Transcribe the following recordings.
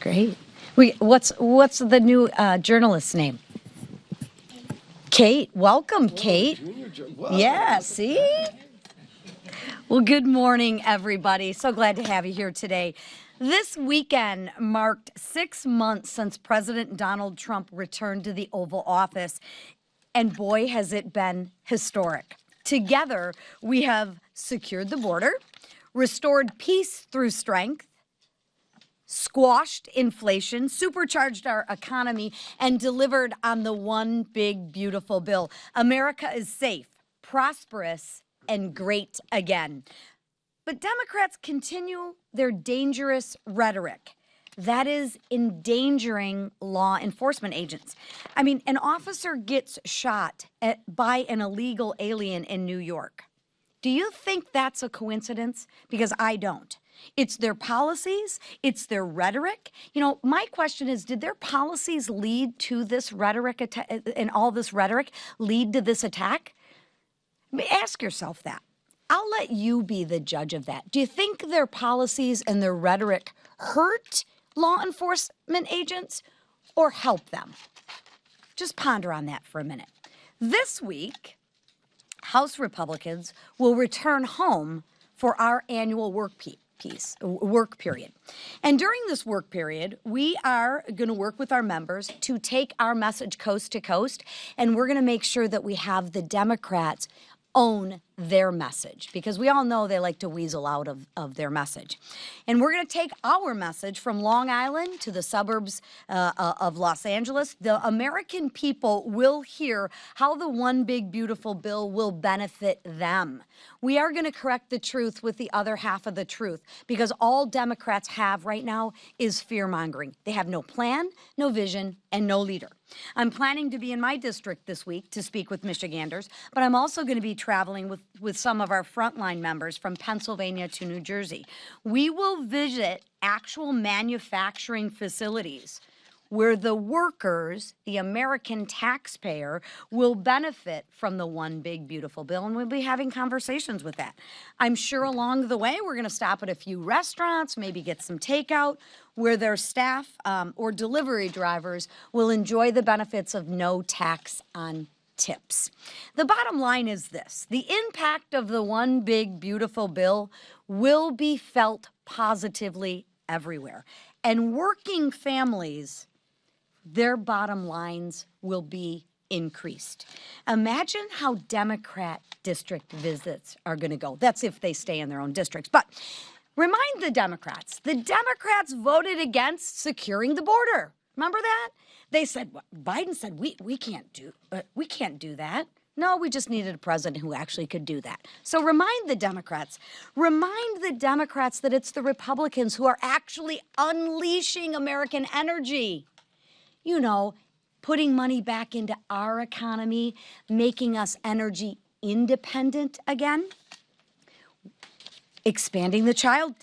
Great. What's the new journalist's name? Kate. Welcome, Kate. Wow, Yeah, see? Well, good morning, everybody. So glad to have you here today. This weekend marked 6 months since President Donald Trump returned to the Oval Office, and boy, has it been historic. Together, we have secured the border, restored peace through strength, squashed inflation, supercharged our economy, and delivered on the one big, beautiful bill. America is safe, prosperous, and great again. But Democrats continue their dangerous rhetoric. That is endangering law enforcement agents. I mean, an officer gets shot by an illegal alien in New York. Do you think that's a coincidence? Because I don't. It's their policies, it's their rhetoric. You know, my question is, did their policies lead to this rhetoric and all this rhetoric lead to this attack? Ask yourself that. I'll let you be the judge of that. Do you think their policies and their rhetoric hurt law enforcement agents or help them? Just ponder on that for a minute. This week, House Republicans will return home for our annual work period. And during this work period, we are going to work with our members to take our message coast to coast, and we're going to make sure that we have the Democrats own their message, because we all know they like to weasel out of their message. And we're going to take our message from Long Island to the suburbs of Los Angeles. The American people will hear how the one big beautiful bill will benefit them. We are going to correct the truth with the other half of the truth, because all Democrats have right now is fear-mongering. They have no plan, no vision, and no leader. I'm planning to be in my district this week to speak with Michiganders, but I'm also going to be traveling with some of our frontline members from Pennsylvania to New Jersey. We will visit actual manufacturing facilities where the workers, the American taxpayer, will benefit from the one big beautiful bill, and we'll be having conversations with that. I'm sure along the way we're going to stop at a few restaurants, maybe get some takeout, where their staff or delivery drivers will enjoy the benefits of no tax on tips. The bottom line is this: the impact of the one big beautiful bill will be felt positively everywhere, and working families, their bottom lines will be increased. Imagine how Democrat district visits are going to go. That's if they stay in their own districts. But remind the Democrats voted against securing the border. Remember that? They said, Biden said, we can't do that. No, we just needed a president who actually could do that. So remind the Democrats that it's the Republicans who are actually unleashing American energy. You know, putting money back into our economy, making us energy independent again, expanding the child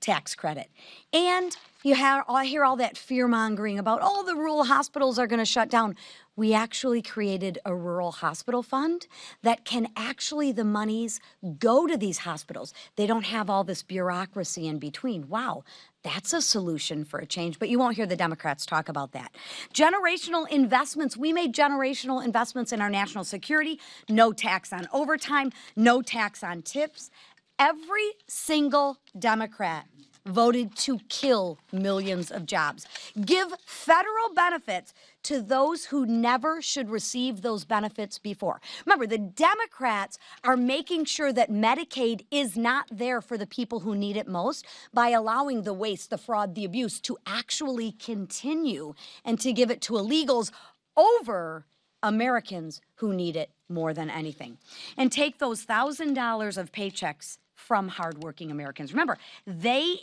tax credit. And I hear all that fear-mongering about, oh, the rural hospitals are going to shut down. We actually created a rural hospital fund that can actually, the monies go to these hospitals. They don't have all this bureaucracy in between. Wow, that's a solution for a change, but you won't hear the Democrats talk about that. Generational investments. We made generational investments in our national security. No tax on overtime, no tax on tips. Every single Democrat voted to kill millions of jobs. Give federal benefits to those who never should receive those benefits before. Remember, the Democrats are making sure that Medicaid is not there for the people who need it most by allowing the waste, the fraud, the abuse to actually continue and to give it to illegals over Americans who need it more than anything. And take those $1,000 of paychecks from hardworking Americans. Remember, they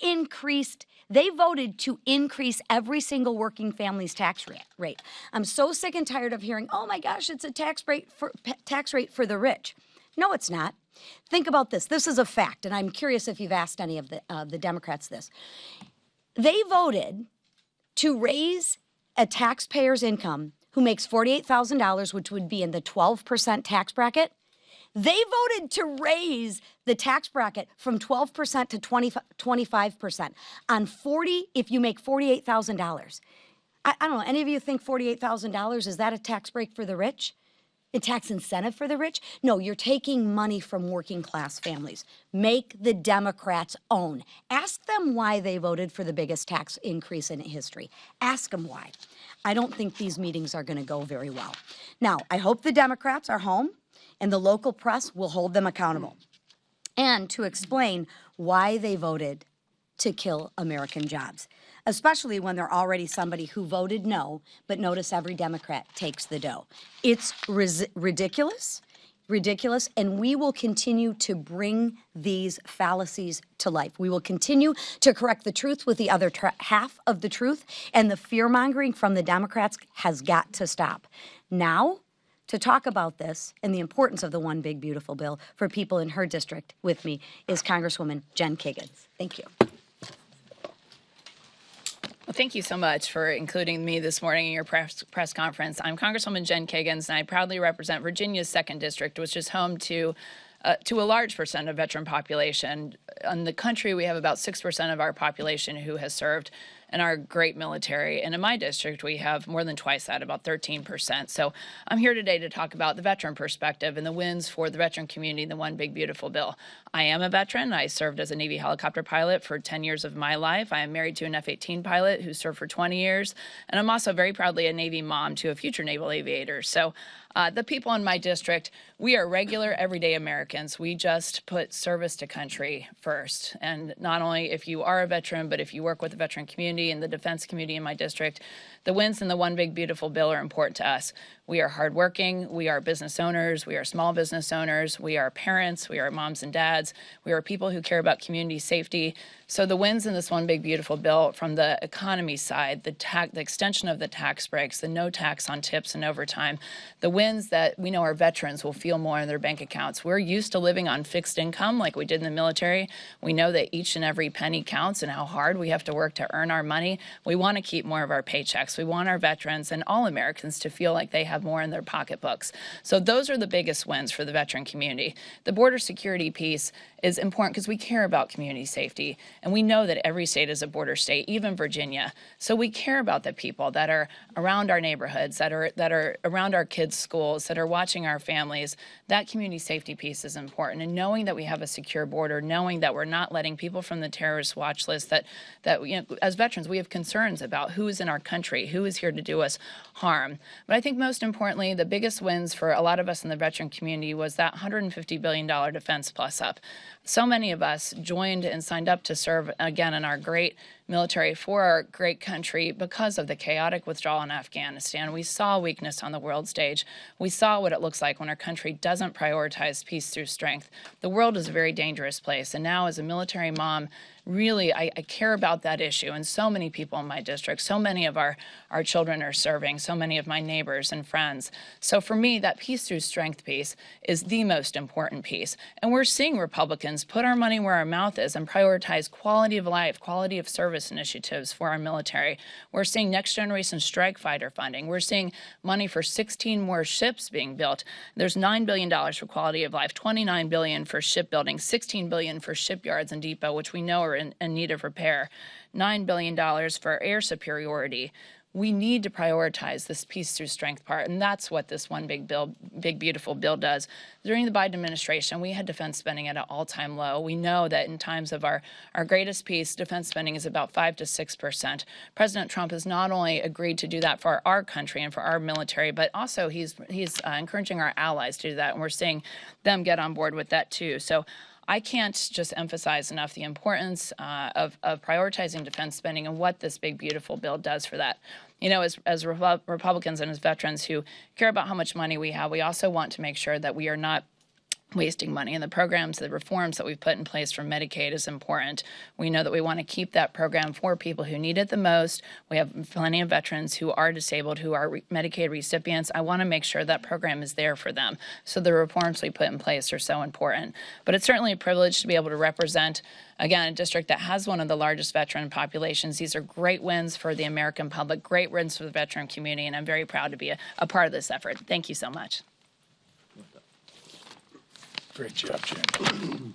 voted to increase every single working family's tax rate. I'm so sick and tired of hearing, oh my gosh, it's a tax rate for the rich. No, it's not. Think about this. This is a fact, and I'm curious if you've asked any of the Democrats this. They voted to raise a taxpayer's income who makes $48,000, which would be in the 12% tax bracket. They voted to raise the tax bracket from 12% to 25% on 40, if you make $48,000. I don't know, any of you think $48,000, is that a tax break for the rich? A tax incentive for the rich? No, you're taking money from working class families. Make the Democrats own. Ask them why they voted for the biggest tax increase in history. Ask them why. I don't think these meetings are going to go very well. Now, I hope the Democrats are home and the local press will hold them accountable, and to explain why they voted to kill American jobs, especially when they're already somebody who voted no, but notice every Democrat takes the dough. It's ridiculous, and we will continue to bring these fallacies to life. We will continue to correct the truth with the other half of the truth, and the fear-mongering from the Democrats has got to stop. Now, to talk about this and the importance of the One Big Beautiful Bill for people in her district with me is Congresswoman Jen Kiggans. Thank you. Well, thank you so much for including me this morning in your press conference. I'm Congresswoman Jen Kiggans, and I proudly represent Virginia's 2nd District, which is home to a large percent of veteran population. In the country, we have about 6% of our population who has served in our great military. And in my district, we have more than twice that, about 13%. So I'm here today to talk about the veteran perspective and the wins for the veteran community in the One Big Beautiful Bill. I am a veteran. I served as a Navy helicopter pilot for 10 years of my life. I am married to an F-18 pilot who served for 20 years. And I'm also very proudly a Navy mom to a future naval aviator. So the people in my district, we are regular, everyday Americans. We just put service to country first. And not only if you are a veteran, but if you work with the veteran community and the defense community in my district, the wins in the One Big Beautiful Bill are important to us. We are hardworking, we are business owners, we are small business owners, we are parents, we are moms and dads, we are people who care about community safety. So the wins in this One Big Beautiful Bill from the economy side, the extension of the tax breaks, the no tax on tips and overtime, the wins that we know our veterans will feel more in their bank accounts. We're used to living on fixed income like we did in the military. We know that each and every penny counts and how hard we have to work to earn our money. We want to keep more of our paychecks. We want our veterans and all Americans to feel like they have more in their pocketbooks. So those are the biggest wins for the veteran community. The border security piece is important because we care about community safety, and we know that every state is a border state, even Virginia. So we care about the people that are around our neighborhoods, that are around our kids' schools, that are watching our families. That community safety piece is important, and knowing that we have a secure border, knowing that we're not letting people from the terrorist watch list, that you know, as veterans we have concerns about who is in our country, who is here to do us harm. But I think most importantly, the biggest wins for a lot of us in the veteran community was that $150 billion Defense Plus up. So many of us joined and signed up to serve again in our great military for our great country because of the chaotic withdrawal in Afghanistan. We saw weakness on the world stage. We saw what it looks like when our country doesn't prioritize peace through strength. The world is a very dangerous place, and now as a military mom, really, I care about that issue, and so many people in my district, so many of our children are serving, so many of my neighbors and friends. So for me, that peace through strength piece is the most important piece. And we're seeing Republicans put our money where our mouth is and prioritize quality of life, quality of service initiatives for our military. We're seeing next generation strike fighter funding. We're seeing money for 16 more ships being built. There's $9 billion for quality of life, $29 billion for shipbuilding, $16 billion for shipyards and depot, which we know are in need of repair, $9 billion for air superiority. We need to prioritize this peace through strength part, and that's what this One Big Beautiful Bill does. During the Biden administration, we had defense spending at an all-time low. We know that in times of our greatest peace, defense spending is about 5 to 6%. President Trump has not only agreed to do that for our country and for our military, but also he's encouraging our allies to do that, and we're seeing them get on board with that too. So I can't just emphasize enough the importance of prioritizing defense spending and what this big, beautiful bill does for that. You know, as Republicans and as veterans who care about how much money we have, we also want to make sure that we are not wasting money. And the programs, the reforms that we've put in place for Medicaid is important. We know that we want to keep that program for people who need it the most. We have plenty of veterans who are disabled, who are Medicaid recipients. I want to make sure that program is there for them. So the reforms we put in place are so important. But it's certainly a privilege to be able to represent, again, a district that has one of the largest veteran populations. These are great wins for the American public, great wins for the veteran community, and I'm very proud to be a part of this effort. Thank you so much. Great job, Jen.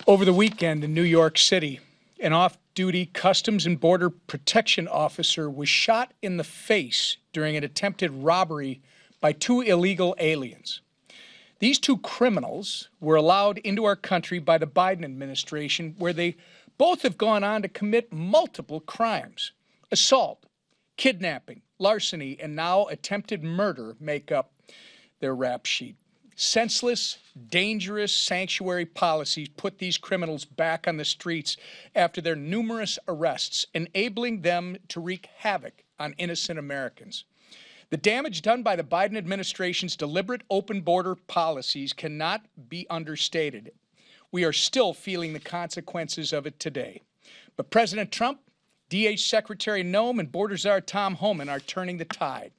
Over the weekend in New York City, an off-duty Customs and Border Protection officer was shot in the face during an attempted robbery by two illegal aliens. These two criminals were allowed into our country by the Biden administration, where they both have gone on to commit multiple crimes. Assault, kidnapping, larceny, and now attempted murder make up their rap sheet. Senseless, dangerous sanctuary policies put these criminals back on the streets after their numerous arrests, enabling them to wreak havoc on innocent Americans. The damage done by the Biden administration's deliberate open border policies cannot be understated. We are still feeling the consequences of it today. But President Trump, DH Secretary Noem, and Border Czar Tom Homan are turning the tide.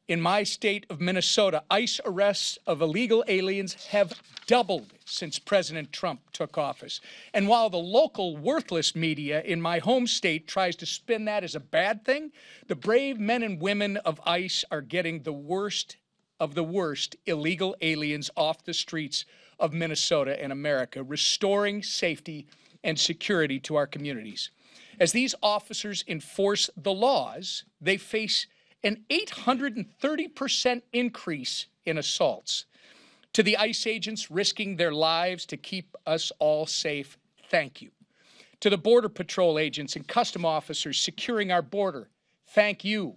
In my state of Minnesota, ICE arrests of illegal aliens have doubled since President Trump took office. And while the local worthless media in my home state tries to spin that as a bad thing, the brave men and women of ICE are getting the worst of the worst illegal aliens off the streets of Minnesota and America, restoring safety and security to our communities. As these officers enforce the laws, they face an 830% increase in assaults. To the ICE agents risking their lives to keep us all safe, thank you. To the Border Patrol agents and custom officers securing our border, thank you.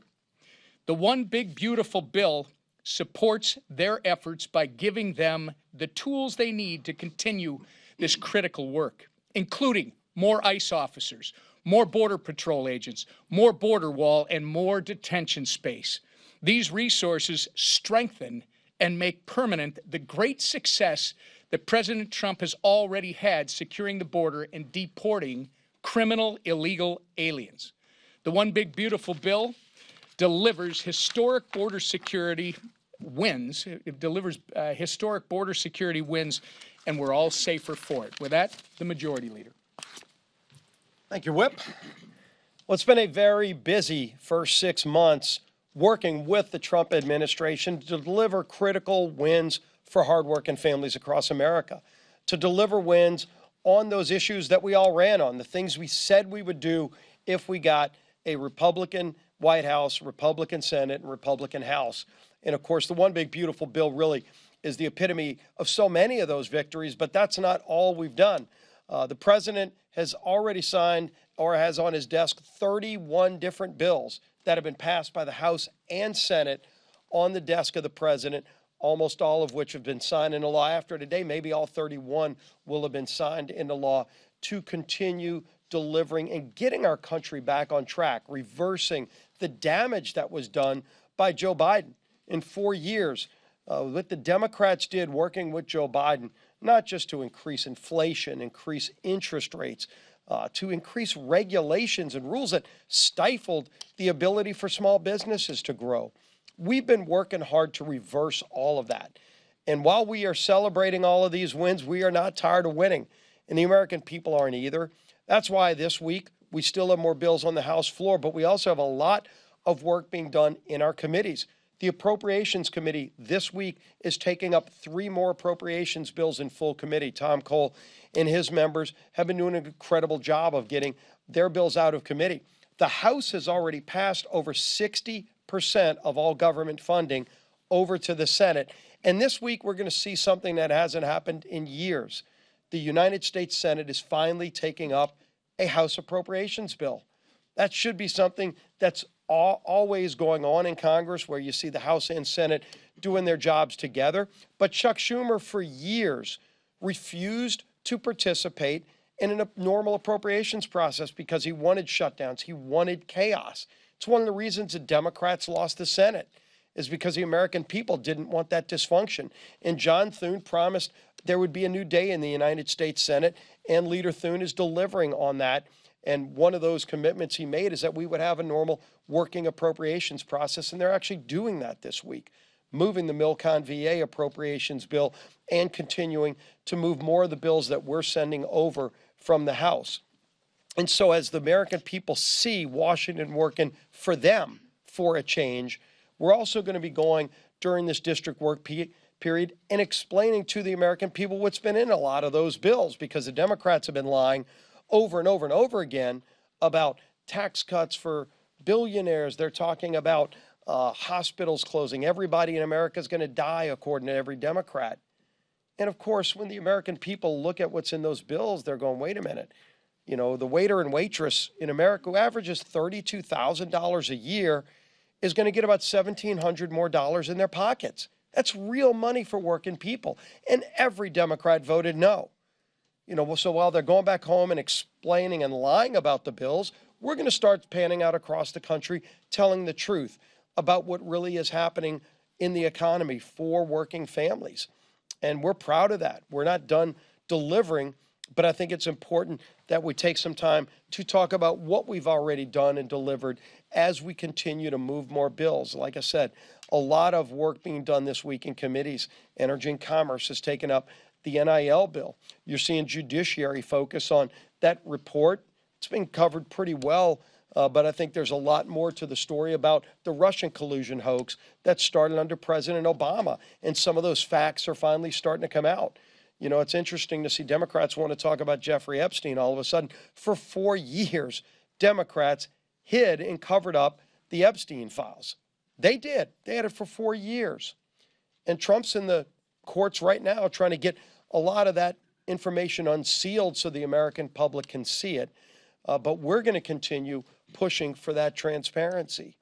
The One Big Beautiful Bill supports their efforts by giving them the tools they need to continue this critical work, including more ICE officers, more Border Patrol agents, more border wall, and more detention space. These resources strengthen and make permanent the great success that President Trump has already had securing the border and deporting criminal illegal aliens. The One Big Beautiful Bill delivers historic border security wins. It delivers historic border security wins, and we're all safer for it. With that, the Majority Leader. Thank you, Whip. Well, it's been a very busy first 6 months working with the Trump administration to deliver critical wins for hardworking families across America, to deliver wins on those issues that we all ran on, the things we said we would do if we got a Republican White House, Republican Senate, and Republican House. And of course, the One Big Beautiful Bill really is the epitome of so many of those victories, but that's not all we've done. The president has already signed or has on his desk 31 different bills that have been passed by the House and Senate on the desk of the president, almost all of which have been signed into law. After today, maybe all 31 will have been signed into law to continue delivering and getting our country back on track, reversing the damage that was done by Joe Biden in 4 years. What the Democrats did working with Joe Biden, not just to increase inflation, increase interest rates, to increase regulations and rules that stifled the ability for small businesses to grow. We've been working hard to reverse all of that. And while we are celebrating all of these wins, we are not tired of winning. And the American people aren't either. That's why this week we still have more bills on the House floor, but we also have a lot of work being done in our committees. The Appropriations Committee this week is taking up 3 more appropriations bills in full committee. Tom Cole and his members have been doing an incredible job of getting their bills out of committee. The House has already passed over 60% of all government funding over to the Senate. And this week, we're going to see something that hasn't happened in years. The United States Senate is finally taking up a House appropriations bill. That should be something that's always going on in Congress, where you see the House and Senate doing their jobs together. But Chuck Schumer, for years, refused to participate in a normal appropriations process because he wanted shutdowns. He wanted chaos. It's one of the reasons the Democrats lost the Senate, is because the American people didn't want that dysfunction. And John Thune promised there would be a new day in the United States Senate, and Leader Thune is delivering on that. And one of those commitments he made is that we would have a normal working appropriations process, and they're actually doing that this week, moving the Milcon VA appropriations bill and continuing to move more of the bills that we're sending over from the House. And so as the American people see Washington working for them for a change, we're also going to be going during this district work period and explaining to the American people what's been in a lot of those bills, because the Democrats have been lying over and over and over again about tax cuts for billionaires. They're talking about hospitals closing. Everybody in America is going to die, according to every Democrat. And of course, when the American people look at what's in those bills, they're going, wait a minute. You know, the waiter and waitress in America who averages $32,000 a year is going to get about $1,700 more in their pockets. That's real money for working people. And every Democrat voted no. You know, so while they're going back home and explaining and lying about the bills, we're going to start panning out across the country, telling the truth about what really is happening in the economy for working families. And we're proud of that. We're not done delivering, but I think it's important that we take some time to talk about what we've already done and delivered as we continue to move more bills. Like I said, a lot of work being done this week in committees. Energy and Commerce has taken up the NIL bill. You're seeing Judiciary focus on that report. It's been covered pretty well, but I think there's a lot more to the story about the Russian collusion hoax that started under President Obama, and some of those facts are finally starting to come out. You know, it's interesting to see Democrats want to talk about Jeffrey Epstein all of a sudden. For 4 years, Democrats hid and covered up the Epstein files. They did. They had it for 4 years. And Trump's in the courts right now trying to get a lot of that information unsealed so the American public can see it. But we're going to continue pushing for that transparency.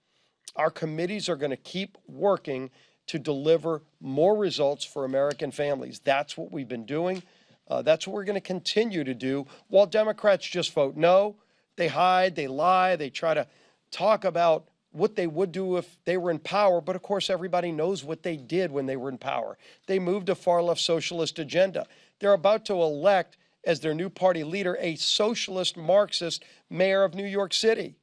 Our committees are going to keep working to deliver more results for American families. That's what we've been doing. That's what we're going to continue to do, while Democrats just vote no. They hide, they lie, they try to talk about what they would do if they were in power. But of course, everybody knows what they did when they were in power. They moved a far-left socialist agenda. They're about to elect as their new party leader a socialist Marxist mayor of New York City.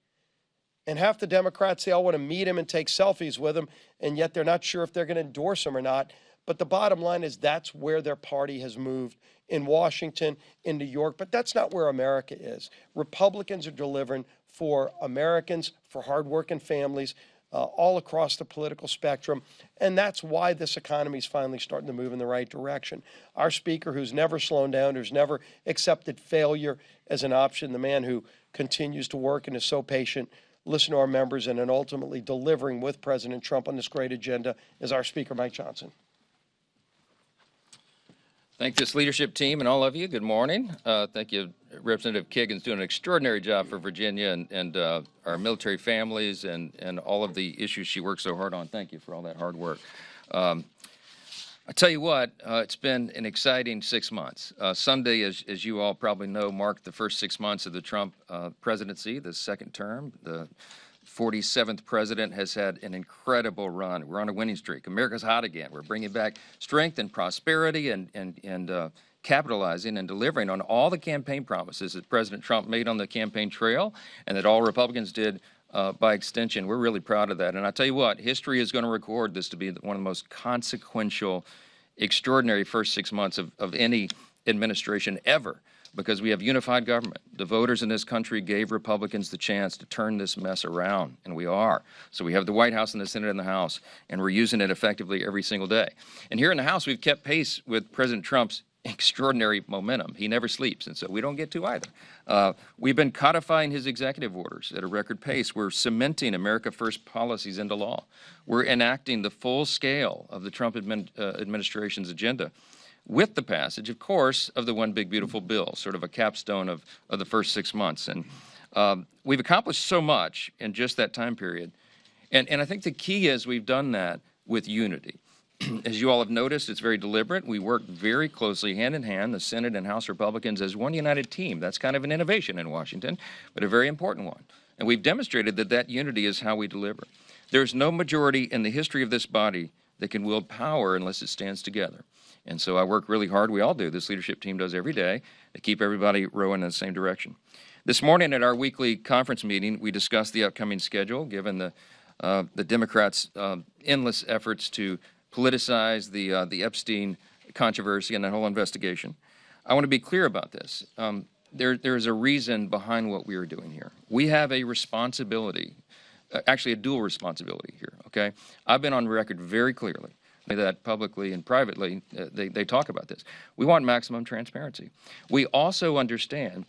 And half the Democrats, they all want to meet him and take selfies with him, and yet they're not sure if they're going to endorse him or not. But the bottom line is that's where their party has moved, in Washington, in New York. But that's not where America is. Republicans are delivering for Americans, for hardworking families, all across the political spectrum. And that's why this economy is finally starting to move in the right direction. Our speaker, who's never slowed down, who's never accepted failure as an option, the man who continues to work and is so patient, listen to our members, and then ultimately delivering with President Trump on this great agenda, is our Speaker, Mike Johnson. Thank this leadership team and all of you. Good morning. Thank you. Representative Kagan's doing an extraordinary job for Virginia and our military families and all of the issues she works so hard on. Thank you for all that hard work. I tell you what, it's been an exciting 6 months. Sunday, as you all probably know, marked the first 6 months of the Trump presidency, the second term. The 47th president has had an incredible run. We're on a winning streak. America's hot again. We're bringing back strength and prosperity and capitalizing and delivering on all the campaign promises that President Trump made on the campaign trail and that all Republicans did by extension. We're really proud of that. And I tell you what, history is going to record this to be one of the most consequential, extraordinary first 6 months of any administration ever, because we have unified government. The voters in this country gave Republicans the chance to turn this mess around, and we are. So we have the White House and the Senate and the House, and we're using it effectively every single day. And here in the House, we've kept pace with President Trump's extraordinary momentum. He never sleeps, and so we don't get to either. We've been codifying his executive orders at a record pace. We're cementing America First policies into law. We're enacting the full scale of the Trump administration's agenda, with the passage, of course, of the One Big Beautiful Bill, sort of a capstone of the first 6 months. And we've accomplished so much in just that time period. And I think the key is we've done that with unity. As you all have noticed, it's very deliberate. We work very closely, hand in hand, the Senate and House Republicans, as one united team. That's kind of an innovation in Washington, but a very important one. And we've demonstrated that that unity is how we deliver. There's no majority in the history of this body that can wield power unless it stands together. And so I work really hard, we all do, this leadership team does every day, to keep everybody rowing in the same direction. This morning at our weekly conference meeting, we discussed the upcoming schedule, given the Democrats' endless efforts to politicize the Epstein controversy and that whole investigation. I want to be clear about this. There's a reason behind what we are doing here. We have a responsibility, actually a dual responsibility here, okay? I've been on record very clearly that publicly and privately, they talk about this. We want maximum transparency. We also understand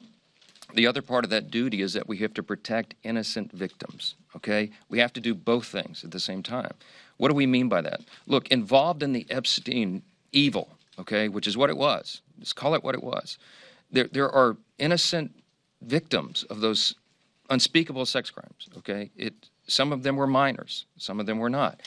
the other part of that duty is that we have to protect innocent victims, okay? We have to do both things at the same time. What do we mean by that? Look, involved in the Epstein evil, okay, which is what it was. Let's call it what it was. There are innocent victims of those unspeakable sex crimes, okay? Some of them were minors, some of them were not.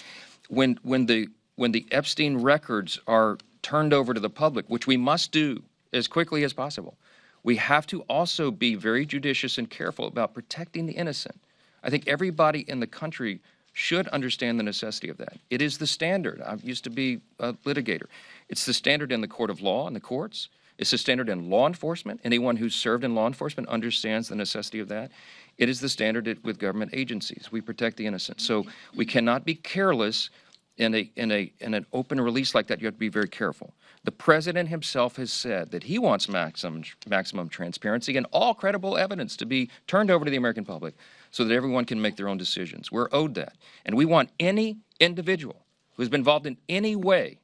When the Epstein records are turned over to the public, which we must do as quickly as possible, we have to also be very judicious and careful about protecting the innocent. I think everybody in the country should understand the necessity of that. It is the standard. I used to be a litigator. It's the standard in the court of law and the courts. It's the standard in law enforcement. Anyone who's served in law enforcement understands the necessity of that. It is the standard with government agencies. We protect the innocent. So we cannot be careless in an open release like that. You have to be very careful. The president himself has said that he wants maximum transparency and all credible evidence to be turned over to the American public so that everyone can make their own decisions. We're owed that. And we want any individual who has been involved in any way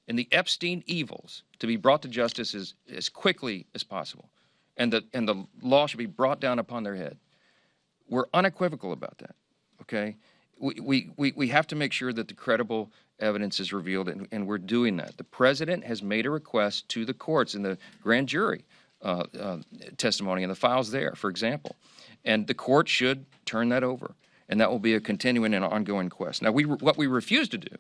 in the Epstein evils to be brought to justice as quickly as possible. And the law should be brought down upon their head. We're unequivocal about that, okay? We have to make sure that the credible evidence is revealed, and we're doing that. The president has made a request to the courts in the grand jury testimony and the files there, for example. And the court should turn that over, and that will be a continuing and ongoing quest. Now, what we refuse to do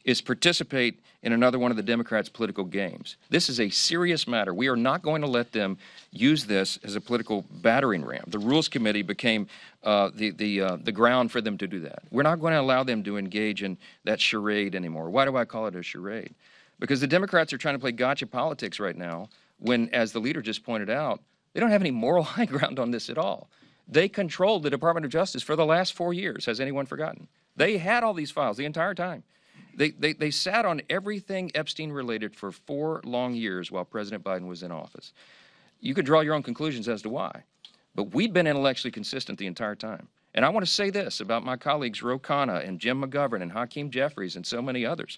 is participate in another one of the Democrats' political games. This is a serious matter. We are not going to let them use this as a political battering ram. The Rules Committee became the ground for them to do that. We're not going to allow them to engage in that charade anymore. Why do I call it a charade? Because the Democrats are trying to play gotcha politics right now when, as the leader just pointed out, they don't have any moral high ground on this at all. They controlled the Department of Justice for the last 4 years. Has anyone forgotten? They had all these files the entire time. They sat on everything Epstein related for 4 long years while President Biden was in office. You could draw your own conclusions as to why, but we've been intellectually consistent the entire time. And I want to say this about my colleagues Ro Khanna and Jim McGovern and Hakeem Jeffries and so many others.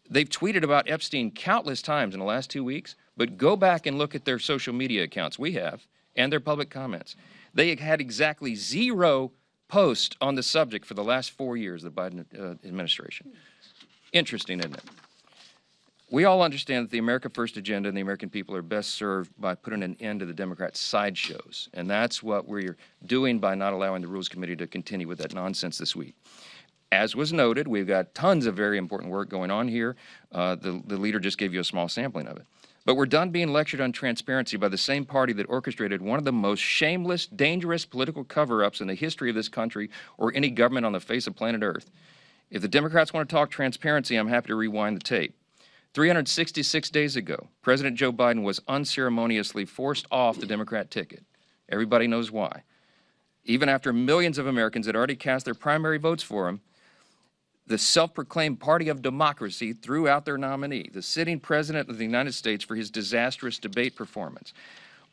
They've tweeted about Epstein countless times in the last 2 weeks, but go back and look at their social media accounts, we have, and their public comments. They had exactly 0 posts on the subject for the last 4 years of the Biden administration. Interesting, isn't it? We all understand that the America First agenda and the American people are best served by putting an end to the Democrats' sideshows. And that's what we're doing by not allowing the Rules Committee to continue with that nonsense this week. As was noted, we've got tons of very important work going on here. The leader just gave you a small sampling of it. But we're done being lectured on transparency by the same party that orchestrated one of the most shameless, dangerous political cover-ups in the history of this country or any government on the face of planet Earth. If the Democrats want to talk transparency, I'm happy to rewind the tape. 366 days ago, President Joe Biden was unceremoniously forced off the Democrat ticket. Everybody knows why. Even after millions of Americans had already cast their primary votes for him, the self-proclaimed party of democracy threw out their nominee, the sitting president of the United States, for his disastrous debate performance.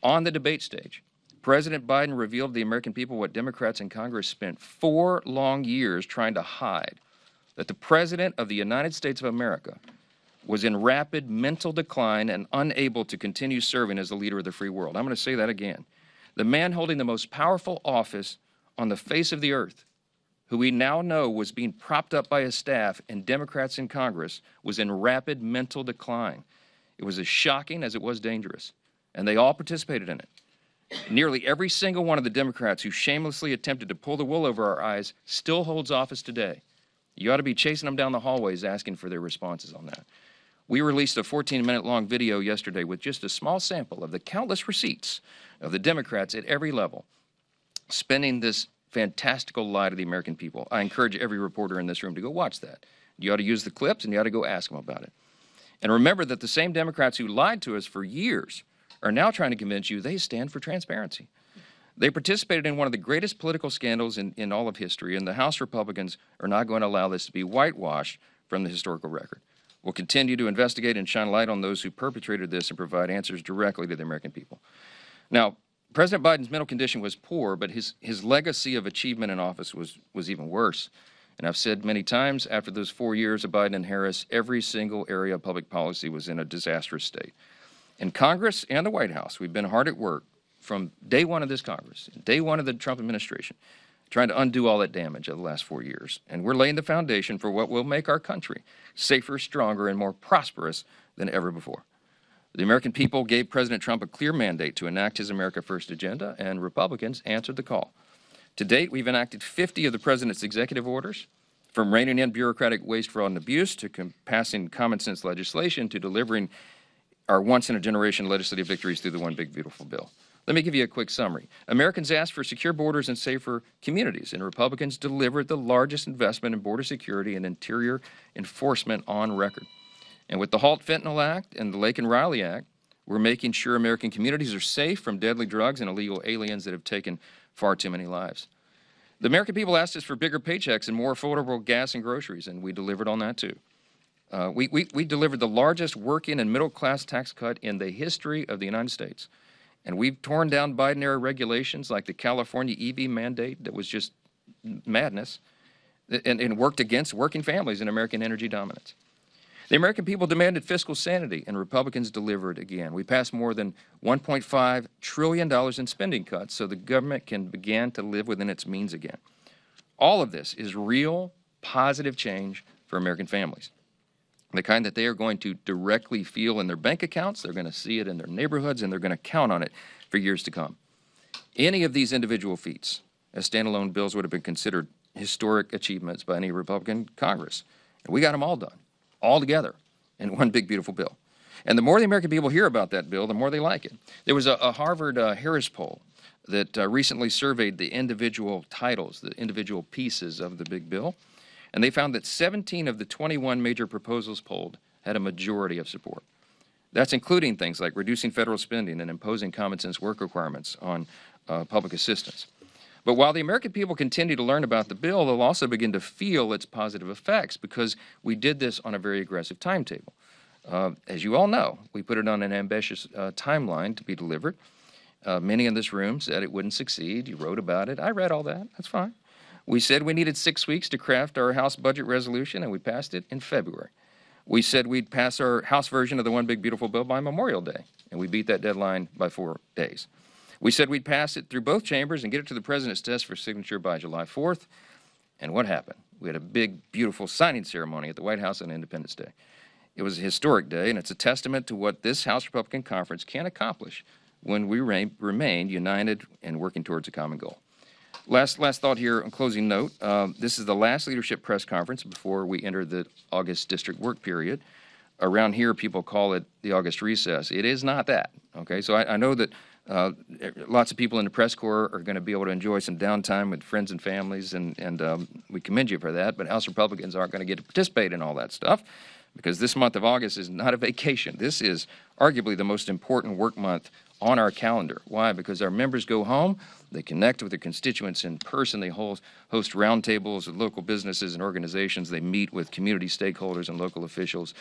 On the debate stage, President Biden revealed to the American people what Democrats in Congress spent 4 long years trying to hide, that the President of the United States of America was in rapid mental decline and unable to continue serving as the leader of the free world. I'm going to say that again. The man holding the most powerful office on the face of the earth, who we now know was being propped up by his staff and Democrats in Congress, was in rapid mental decline. It was as shocking as it was dangerous, and they all participated in it. Nearly every single one of the Democrats who shamelessly attempted to pull the wool over our eyes still holds office today. You ought to be chasing them down the hallways asking for their responses on that. We released a 14-minute long video yesterday with just a small sample of the countless receipts of the Democrats at every level spending this fantastical lie to the American people. I encourage every reporter in this room to go watch that. You ought to use the clips and you ought to go ask them about it. And remember that the same Democrats who lied to us for years are now trying to convince you they stand for transparency. They participated in one of the greatest political scandals in all of history, and the House Republicans are not going to allow this to be whitewashed from the historical record. We'll continue to investigate and shine light on those who perpetrated this and provide answers directly to the American people. Now, President Biden's mental condition was poor, but his legacy of achievement in office was even worse. And I've said many times, after those 4 years of Biden and Harris, every single area of public policy was in a disastrous state. In Congress and the White House, we've been hard at work from day one of this Congress, day one of the Trump administration, trying to undo all that damage of the last 4 years. And we're laying the foundation for what will make our country safer, stronger, and more prosperous than ever before. The American people gave President Trump a clear mandate to enact his America First agenda, and Republicans answered the call. To date, we've enacted 50 of the president's executive orders, from reining in bureaucratic waste, fraud, and abuse, to passing common sense legislation, to delivering our once-in-a-generation legislative victories through the One Big Beautiful Bill. Let me give you a quick summary. Americans asked for secure borders and safer communities, and Republicans delivered the largest investment in border security and interior enforcement on record. And with the Halt Fentanyl Act and the Lake and Riley Act, we're making sure American communities are safe from deadly drugs and illegal aliens that have taken far too many lives. The American people asked us for bigger paychecks and more affordable gas and groceries, and we delivered on that too. We delivered the largest working and middle-class tax cut in the history of the United States. And we've torn down Biden-era regulations like the California EV mandate that was just madness, and worked against working families and American energy dominance. The American people demanded fiscal sanity, and Republicans delivered again. We passed more than $1.5 trillion in spending cuts so the government can begin to live within its means again. All of this is real, positive change for American families, the kind that they are going to directly feel in their bank accounts, they're going to see it in their neighborhoods, and they're going to count on it for years to come. Any of these individual feats as standalone bills would have been considered historic achievements by any Republican Congress. And we got them all done, all together, in one big, beautiful bill. And the more the American people hear about that bill, the more they like it. There was a Harvard Harris poll that recently surveyed the individual titles, the individual pieces of the big bill. And they found that 17 of the 21 major proposals polled had a majority of support. That's including things like reducing federal spending and imposing common sense work requirements on public assistance. But while the American people continue to learn about the bill, they'll also begin to feel its positive effects because we did this on a very aggressive timetable. As you all know, we put it on an ambitious timeline to be delivered. Many in this room said it wouldn't succeed. You wrote about it. I read all that. That's fine. We said we needed 6 weeks to craft our House budget resolution, and we passed it in February. We said we'd pass our House version of the One Big Beautiful Bill by Memorial Day, and we beat that deadline by 4 days. We said we'd pass it through both chambers and get it to the President's desk for signature by July 4th. And what happened? We had a big, beautiful signing ceremony at the White House on Independence Day. It was a historic day, and it's a testament to what this House Republican Conference can accomplish when we remain united and working towards a common goal. Last thought here, on closing note, this is the last leadership press conference before we enter the August district work period. Around here, people call it the August recess. It is not that, okay? So I know that lots of people in the press corps are going to be able to enjoy some downtime with friends and families, and we commend you for that, but House Republicans aren't going to get to participate in all that stuff because this month of August is not a vacation. This is arguably the most important work month on our calendar. Why? Because our members go home, they connect with their constituents in person, they host roundtables with local businesses and organizations, they meet with community stakeholders and local officials,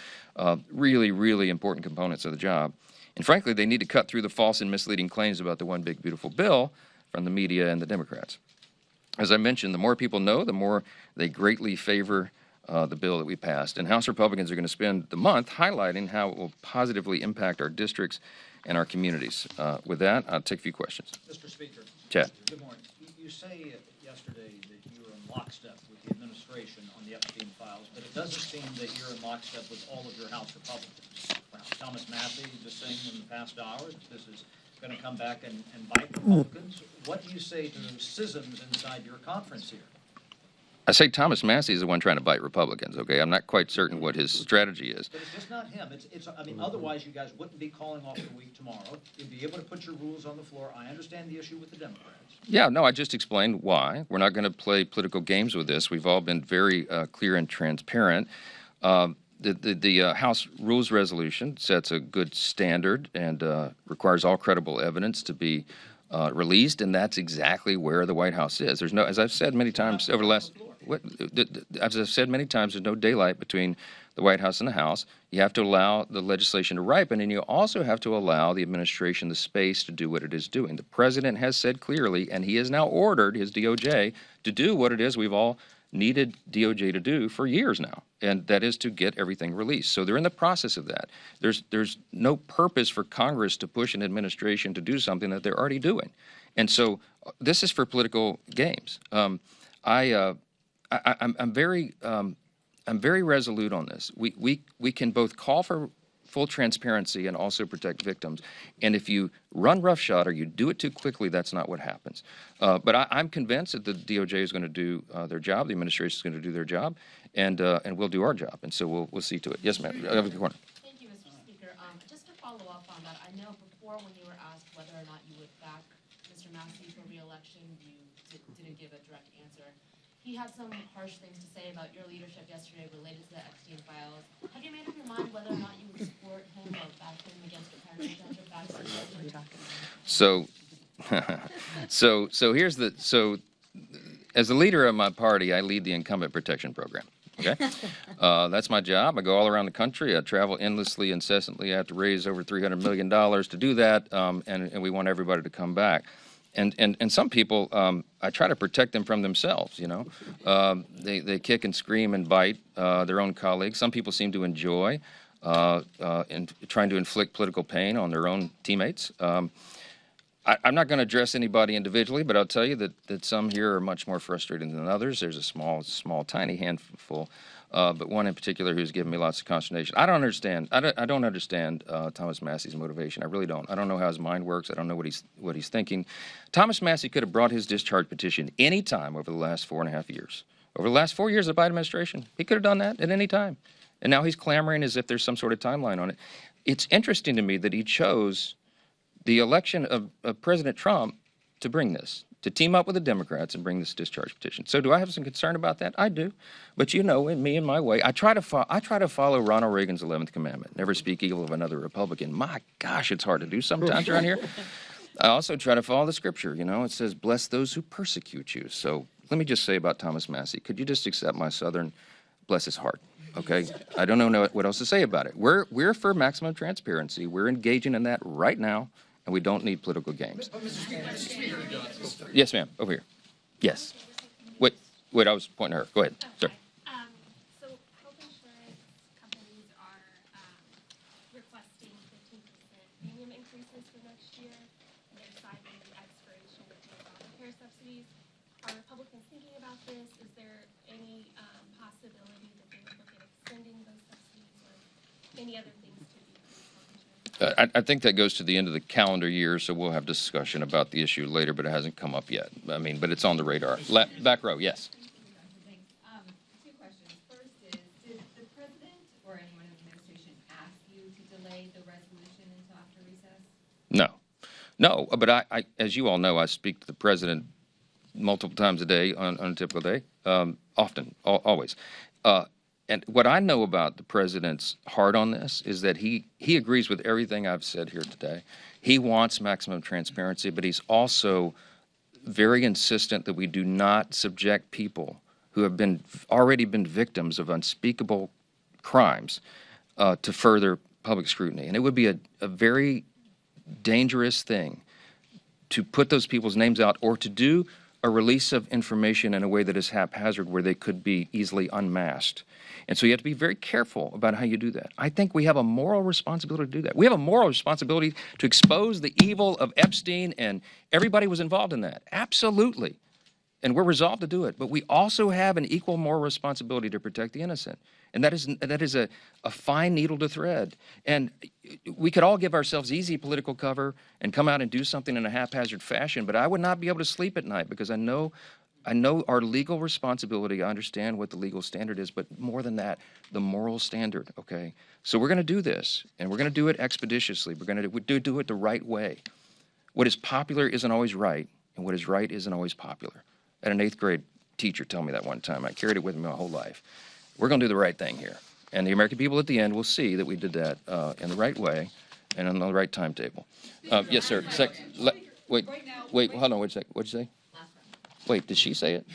really, really important components of the job. And frankly, they need to cut through the false and misleading claims about the One Big Beautiful Bill from the media and the Democrats. As I mentioned, the more people know, the more they greatly favor the bill that we passed. And House Republicans are going to spend the month highlighting how it will positively impact our districts and our communities. With that, I'll take a few questions. Mr. Speaker. Chad. Good morning. You say yesterday that you were in lockstep with the administration on the Epstein files, but it doesn't seem that you're in lockstep with all of your House Republicans. Thomas Massey just saying in the past hours that this is going to come back and bite Republicans. What do you say to those schisms inside your conference here? I say Thomas Massey is the one trying to bite Republicans, okay? I'm not quite certain what his strategy is. But it's just not him. I mean, otherwise you guys wouldn't be calling off the week tomorrow. You'd be able to put your rules on the floor. I understand the issue with the Democrats. Yeah, no, I just explained why. We're not going to play political games with this. We've all been very clear and transparent. The House Rules Resolution sets a good standard and requires all credible evidence to be released, and that's exactly where the White House is. There's no, as I've said many times over the last, as I've said many times, there's no daylight between the White House and the House. You have to allow the legislation to ripen, and you also have to allow the administration the space to do what it is doing. The president has said clearly, and he has now ordered his DOJ to do what it is we've all needed DOJ to do for years now, and that is to get everything released. So they're in the process of that. There's no purpose for Congress to push an administration to do something that they're already doing. And so this is for political games. I'm very resolute on this. We can both call for full transparency and also protect victims. And if you run roughshod or you do it too quickly, that's not what happens. But I'm convinced that the DOJ is going to do their job, the administration is going to do their job, and we'll do our job. And so we'll see to it. Yes, ma'am. Thank you, Mr. Speaker. Just to follow up on that, I know before when you were asked whether or not you would back Mr. Massey for re-election, you didn't give a direct answer. He had some harsh things to say about your leadership yesterday related to the Epstein files. Have you made up your mind whether or not you would support him or back him against your parents' So as the leader of my party, I lead the incumbent protection program. Okay, that's my job. I go all around the country. I travel endlessly, incessantly. I have to raise over $300 million to do that, and we want everybody to come back. And some people, I try to protect them from themselves, you know. They kick and scream and bite their own colleagues. Some people seem to enjoy trying to inflict political pain on their own teammates. I'm not going to address anybody individually, but I'll tell you that some here are much more frustrating than others. There's a small, tiny handful, but one in particular who's given me lots of consternation. I don't understand Thomas Massey's motivation. I really don't. I don't know how his mind works. I don't know what he's thinking. Thomas Massey could have brought his discharge petition any time over the last 4.5 years. Over the last 4 years of the Biden administration, he could have done that at any time. And now he's clamoring as if there's some sort of timeline on it. It's interesting to me that he chose the election of President Trump to bring this, to team up with the Democrats and bring this discharge petition. So do I have some concern about that? I do. But you know, in me and my way, I try to follow Ronald Reagan's 11th commandment, never speak evil of another Republican. My gosh, it's hard to do sometimes around here. I also try to follow the scripture. You know, it says, bless those who persecute you. So let me just say about Thomas Massey, could you just accept my Southern, bless his heart? Okay, I don't know what else to say about it. We're for maximum transparency. We're engaging in that right now, and we don't need political games. Yes, ma'am. Over here. Yes. Wait. I was pointing to her. Go ahead. Sorry. So health insurance companies are requesting 15% premium increases for next year. They're citing the expiration of the Obamacare subsidies. Are Republicans thinking about this? Is there any possibility that they would look at extending those subsidies or any other things to decrease health insurance? I think that goes to the end of the calendar year, so we'll have discussion about the issue later, but it hasn't come up yet. I mean, but it's on the radar. Back row, yes. Two questions. First is, did the president or anyone in the administration ask you to delay the resolution until after recess? No, but I, as you all know, I speak to the president multiple times a day on a typical day, often, always. And what I know about the president's heart on this is that he agrees with everything I've said here today. He wants maximum transparency, but he's also very insistent that we do not subject people who have already been victims of unspeakable crimes to further public scrutiny. And it would be a very dangerous thing to put those people's names out or to do a release of information in a way that is haphazard where they could be easily unmasked. And so you have to be very careful about how you do that. I think we have a moral responsibility to do that. We have a moral responsibility to expose the evil of Epstein and everybody was involved in that. Absolutely. And we're resolved to do it. But we also have an equal moral responsibility to protect the innocent. And that is a fine needle to thread. And we could all give ourselves easy political cover and come out and do something in a haphazard fashion, but I would not be able to sleep at night because I know our legal responsibility. I understand what the legal standard is, but more than that, the moral standard, okay? So we're going to do this, and we're going to do it expeditiously. We're going to do it the right way. What is popular isn't always right, and what is right isn't always popular. I had an 8th grade teacher tell me that one time. I carried it with me my whole life. We're going to do the right thing here. And the American people at the end will see that we did that in the right way and on the right timetable. Yes, sir. Wait, hold on, wait a second. What'd you say? Wait, did she say it?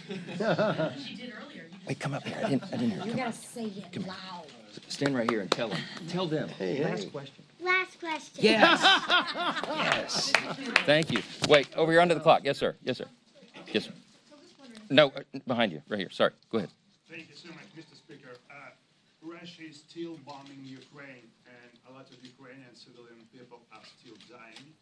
She did earlier. Wait, come up here. I didn't hear. You gotta say it loud. Stand right here and tell them. Tell them. Last question. Last question. Yes. Yes. Thank you. Wait, over here under the clock. Yes, sir. Yes, sir. Yes, sir. So I'm just wondering, No, behind you, right here. Sorry. Go ahead. Thank you so much, Mr. Speaker. Russia is still bombing Ukraine, and a lot of Ukrainian civilian people are still dying.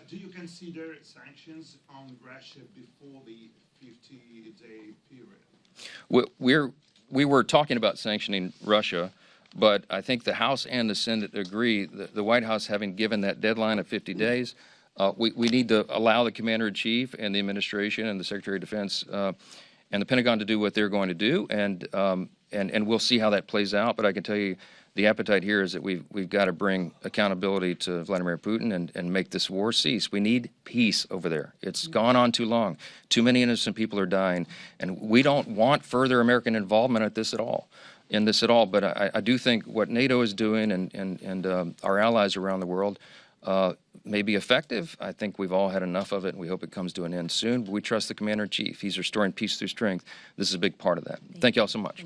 Do you consider sanctions on Russia before the 50-day period? We were talking about sanctioning Russia, but I think the House and the Senate agree, the White House having given that deadline of 50 days, we need to allow the Commander-in-Chief and the administration and the Secretary of Defense and the Pentagon to do what they're going to do, and we'll see how that plays out. But I can tell you, the appetite here is that we've got to bring accountability to Vladimir Putin and make this war cease. We need peace over there. It's gone on too long. Too many innocent people are dying, and we don't want further American involvement in this at all. But I do think what NATO is doing and our allies around the world may be effective. I think we've all had enough of it, and we hope it comes to an end soon. But we trust the Commander-in-Chief. He's restoring peace through strength. This is a big part of that. Thank you all so much.